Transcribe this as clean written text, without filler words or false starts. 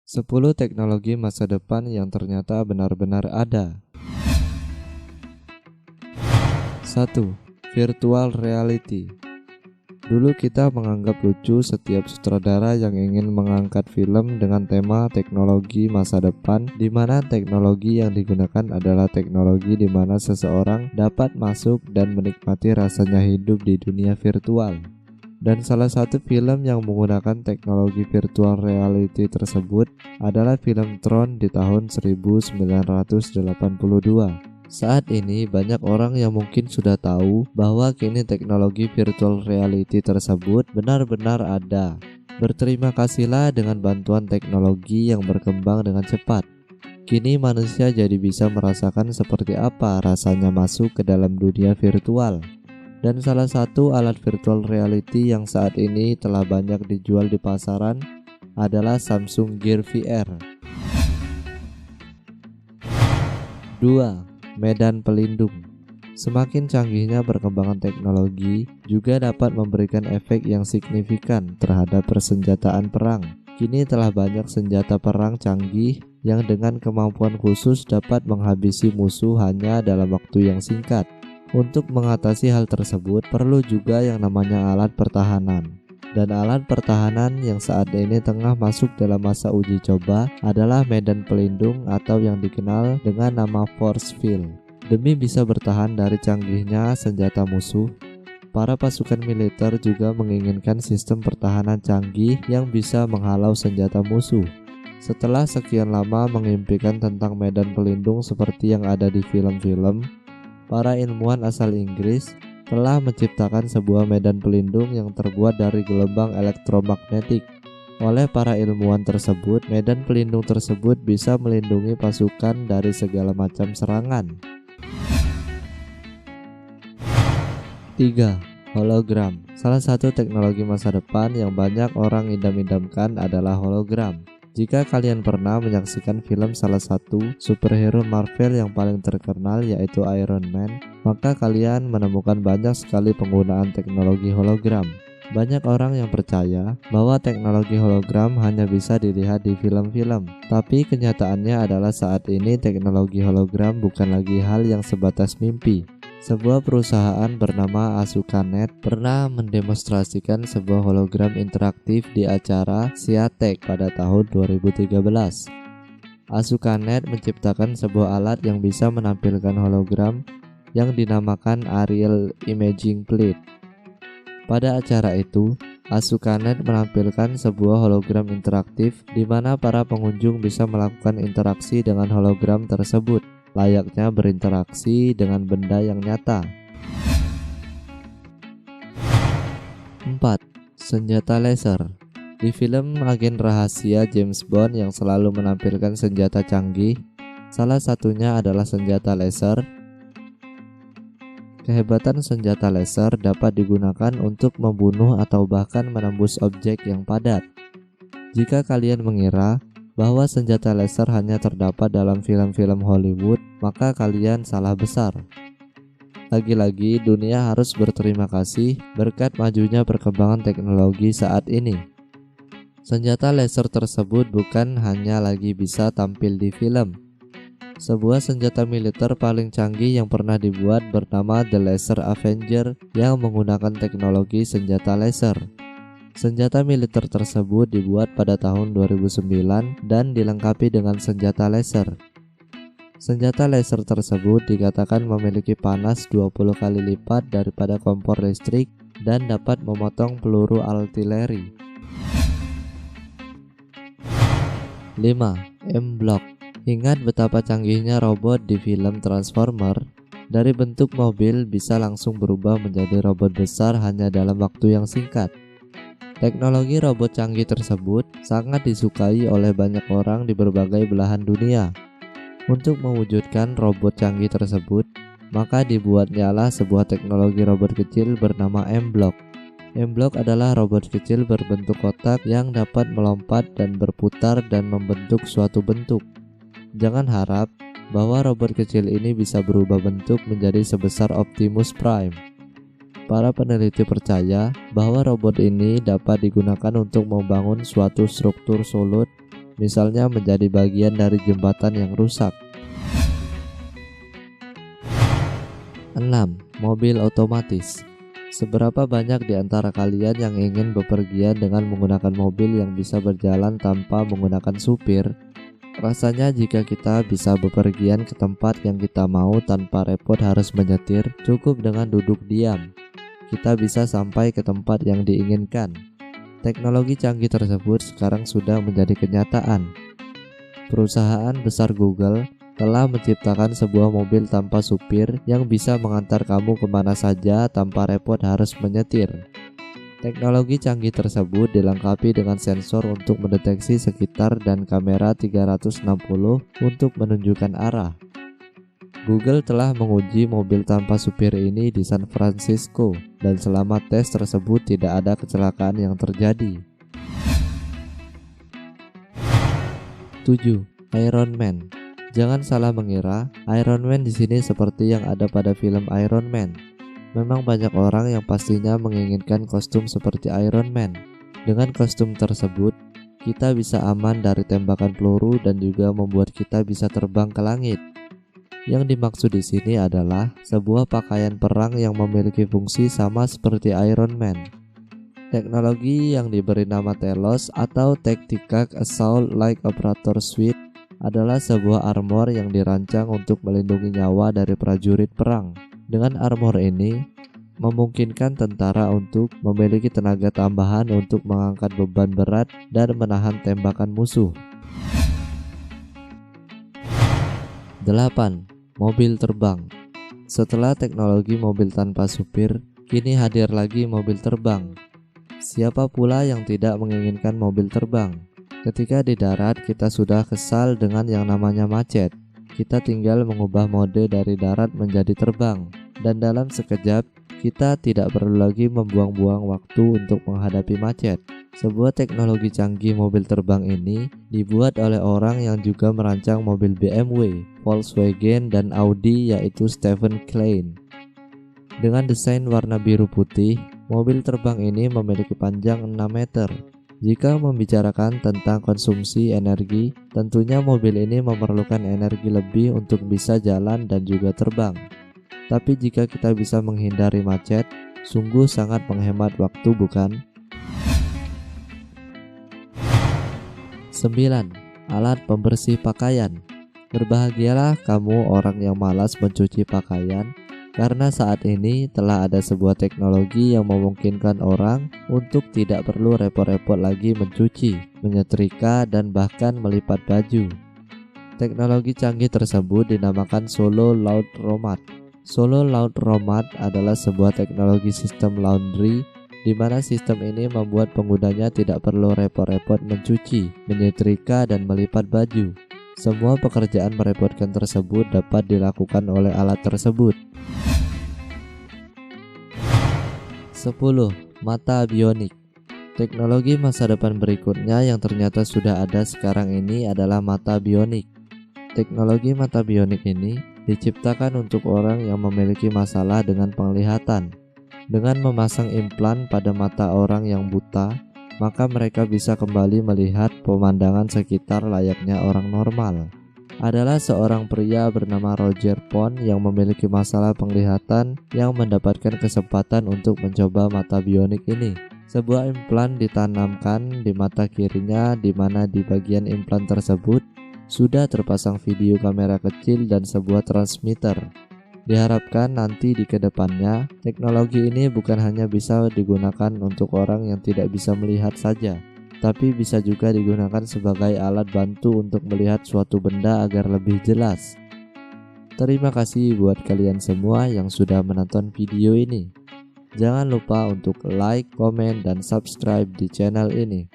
10 teknologi masa depan yang ternyata benar-benar ada. 1. Virtual reality. Dulu kita menganggap lucu setiap sutradara yang ingin mengangkat film dengan tema teknologi masa depan, di mana teknologi yang digunakan adalah teknologi di mana seseorang dapat masuk dan menikmati rasanya hidup di dunia virtual. Dan salah satu film yang menggunakan teknologi virtual reality tersebut adalah film Tron di tahun 1982. Saat ini banyak orang yang mungkin sudah tahu bahwa kini teknologi virtual reality tersebut benar-benar ada. Berterima kasihlah dengan bantuan teknologi yang berkembang dengan cepat. Kini manusia jadi bisa merasakan seperti apa rasanya masuk ke dalam dunia virtual. Dan salah satu alat virtual reality yang saat ini telah banyak dijual di pasaran adalah Samsung Gear VR. 2. Medan pelindung. Semakin canggihnya perkembangan teknologi juga dapat memberikan efek yang signifikan terhadap persenjataan perang. Kini telah banyak senjata perang canggih yang dengan kemampuan khusus dapat menghabisi musuh hanya dalam waktu yang singkat. Untuk mengatasi hal tersebut perlu juga yang namanya alat pertahanan. Dan alat pertahanan yang saat ini tengah masuk dalam masa uji coba adalah medan pelindung atau yang dikenal dengan nama force field. Demi bisa bertahan dari canggihnya senjata musuh, para pasukan militer juga menginginkan sistem pertahanan canggih yang bisa menghalau senjata musuh. Setelah sekian lama mengimpikan tentang medan pelindung seperti yang ada di film-film, para ilmuwan asal Inggris telah menciptakan sebuah medan pelindung yang terbuat dari gelombang elektromagnetik. Oleh para ilmuwan tersebut, medan pelindung tersebut bisa melindungi pasukan dari segala macam serangan. 3. Hologram. Salah satu teknologi masa depan yang banyak orang idam-idamkan adalah hologram. Jika kalian pernah menyaksikan film salah satu superhero Marvel yang paling terkenal yaitu Iron Man, maka kalian menemukan banyak sekali penggunaan teknologi hologram. Banyak orang yang percaya bahwa teknologi hologram hanya bisa dilihat di film-film, tapi kenyataannya adalah saat ini teknologi hologram bukan lagi hal yang sebatas mimpi. Sebuah perusahaan bernama Asukanet pernah mendemonstrasikan sebuah hologram interaktif di acara Siatek pada tahun 2013. Asukanet menciptakan sebuah alat yang bisa menampilkan hologram yang dinamakan Arial Imaging Plate. Pada acara itu, Asukanet menampilkan sebuah hologram interaktif di mana para pengunjung bisa melakukan interaksi dengan hologram tersebut, layaknya berinteraksi dengan benda yang nyata. 4. Senjata laser. Di film agen rahasia James Bond yang selalu menampilkan senjata canggih, salah satunya adalah senjata laser. Kehebatan senjata laser dapat digunakan untuk membunuh atau bahkan menembus objek yang padat. Jika kalian mengira bahwa senjata laser hanya terdapat dalam film-film Hollywood, maka kalian salah besar. Lagi-lagi dunia harus berterima kasih berkat majunya perkembangan teknologi saat ini. Senjata laser tersebut bukan hanya lagi bisa tampil di film. Sebuah senjata militer paling canggih yang pernah dibuat bernama The Laser Avenger yang menggunakan teknologi senjata laser. Senjata militer tersebut dibuat pada tahun 2009 dan dilengkapi dengan senjata laser. Senjata laser tersebut dikatakan memiliki panas 20 kali lipat daripada kompor listrik dan dapat memotong peluru artileri. 5. M-Block. Ingat betapa canggihnya robot di film Transformer? Dari bentuk mobil bisa langsung berubah menjadi robot besar hanya dalam waktu yang singkat. Teknologi robot canggih tersebut sangat disukai oleh banyak orang di berbagai belahan dunia. Untuk mewujudkan robot canggih tersebut, maka dibuatnyalah sebuah teknologi robot kecil bernama M-Block. M-Block adalah robot kecil berbentuk kotak yang dapat melompat dan berputar dan membentuk suatu bentuk. Jangan harap bahwa robot kecil ini bisa berubah bentuk menjadi sebesar Optimus Prime. Para peneliti percaya bahwa robot ini dapat digunakan untuk membangun suatu struktur solid misalnya menjadi bagian dari jembatan yang rusak. 6. Mobil otomatis. Seberapa banyak di antara kalian yang ingin bepergian dengan menggunakan mobil yang bisa berjalan tanpa menggunakan supir? Rasanya jika kita bisa bepergian ke tempat yang kita mau tanpa repot harus menyetir, cukup dengan duduk diam, kita bisa sampai ke tempat yang diinginkan. Teknologi canggih tersebut sekarang sudah menjadi kenyataan. Perusahaan besar Google telah menciptakan sebuah mobil tanpa supir yang bisa mengantar kamu kemana saja tanpa repot harus menyetir. Teknologi canggih tersebut dilengkapi dengan sensor untuk mendeteksi sekitar dan kamera 360 untuk menunjukkan arah. Google telah menguji mobil tanpa supir ini di San Francisco dan selama tes tersebut tidak ada kecelakaan yang terjadi. 7. Iron Man. Jangan salah mengira, Iron Man di sini seperti yang ada pada film Iron Man. Memang banyak orang yang pastinya menginginkan kostum seperti Iron Man. Dengan kostum tersebut, kita bisa aman dari tembakan peluru dan juga membuat kita bisa terbang ke langit. Yang dimaksud di sini adalah sebuah pakaian perang yang memiliki fungsi sama seperti Iron Man. Teknologi yang diberi nama Telos atau Tactical Assault Light Operator Suite adalah sebuah armor yang dirancang untuk melindungi nyawa dari prajurit perang. Dengan armor ini, memungkinkan tentara untuk memiliki tenaga tambahan untuk mengangkat beban berat dan menahan tembakan musuh. 8. Mobil terbang. Setelah teknologi mobil tanpa supir, kini hadir lagi mobil terbang. Siapa pula yang tidak menginginkan mobil terbang? Ketika di darat kita sudah kesal dengan yang namanya macet. Kita tinggal mengubah mode dari darat menjadi terbang. Dan dalam sekejap kita tidak perlu lagi membuang-buang waktu untuk menghadapi macet. Sebuah teknologi canggih mobil terbang ini dibuat oleh orang yang juga merancang mobil BMW, Volkswagen, dan Audi, yaitu Stephen Klein. Dengan desain warna biru putih, mobil terbang ini memiliki panjang 6 meter. Jika membicarakan tentang konsumsi energi, tentunya mobil ini memerlukan energi lebih untuk bisa jalan dan juga terbang. Tapi jika kita bisa menghindari macet, sungguh sangat menghemat waktu, bukan? 9. Alat pembersih pakaian. Berbahagialah kamu orang yang malas mencuci pakaian, karena saat ini telah ada sebuah teknologi yang memungkinkan orang untuk tidak perlu repot-repot lagi mencuci, menyetrika, dan bahkan melipat baju. Teknologi canggih tersebut dinamakan Solo Laundromat. Solo Laundromat adalah sebuah teknologi sistem laundry di mana sistem ini membuat penggunanya tidak perlu repot-repot mencuci, menyetrika, dan melipat baju. Semua pekerjaan merepotkan tersebut dapat dilakukan oleh alat tersebut. 10. Mata bionik. Teknologi masa depan berikutnya yang ternyata sudah ada sekarang ini adalah mata bionik. Teknologi mata bionik ini diciptakan untuk orang yang memiliki masalah dengan penglihatan. Dengan memasang implan pada mata orang yang buta, maka mereka bisa kembali melihat pemandangan sekitar layaknya orang normal. Adalah seorang pria bernama Roger Pond yang memiliki masalah penglihatan yang mendapatkan kesempatan untuk mencoba mata bionik ini. Sebuah implan ditanamkan di mata kirinya, di mana di bagian implan tersebut sudah terpasang video kamera kecil dan sebuah transmitter. Diharapkan nanti di kedepannya, teknologi ini bukan hanya bisa digunakan untuk orang yang tidak bisa melihat saja, tapi bisa juga digunakan sebagai alat bantu untuk melihat suatu benda agar lebih jelas. Terima kasih buat kalian semua yang sudah menonton video ini. Jangan lupa untuk like, komen, dan subscribe di channel ini.